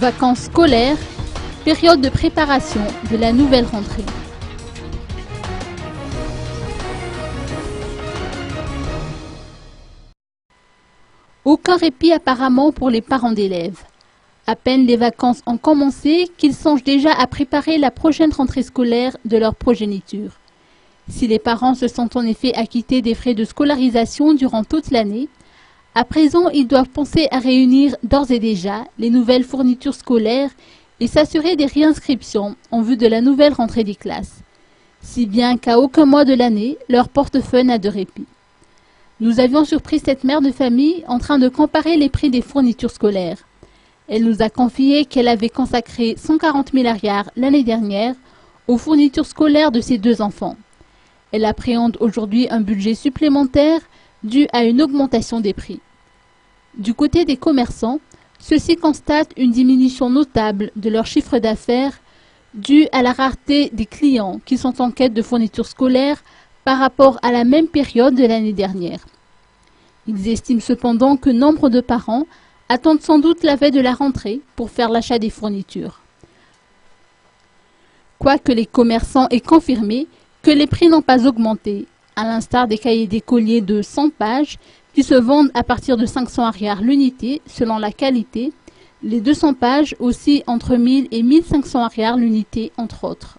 Vacances scolaires, période de préparation de la nouvelle rentrée. Aucun répit apparemment pour les parents d'élèves. À peine les vacances ont commencé qu'ils songent déjà à préparer la prochaine rentrée scolaire de leur progéniture. Si les parents se sont en effet acquittés des frais de scolarisation durant toute l'année, à présent ils doivent penser à réunir d'ores et déjà les nouvelles fournitures scolaires et s'assurer des réinscriptions en vue de la nouvelle rentrée des classes. Si bien qu'à aucun mois de l'année, leur portefeuille n'a de répit. Nous avions surpris cette mère de famille en train de comparer les prix des fournitures scolaires. Elle nous a confié qu'elle avait consacré 140 000 arrières l'année dernière aux fournitures scolaires de ses 2 enfants. Elle appréhende aujourd'hui un budget supplémentaire dû à une augmentation des prix. Du côté des commerçants, ceux-ci constatent une diminution notable de leur chiffre d'affaires due à la rareté des clients qui sont en quête de fournitures scolaires par rapport à la même période de l'année dernière. Ils estiment cependant que nombre de parents attendent sans doute la veille de la rentrée pour faire l'achat des fournitures. Quoique les commerçants aient confirmé que les prix n'ont pas augmenté, à l'instar des cahiers d'écoliers de 100 pages qui se vendent à partir de 500 arrières l'unité selon la qualité, les 200 pages aussi entre 1000 et 1500 arrières l'unité entre autres.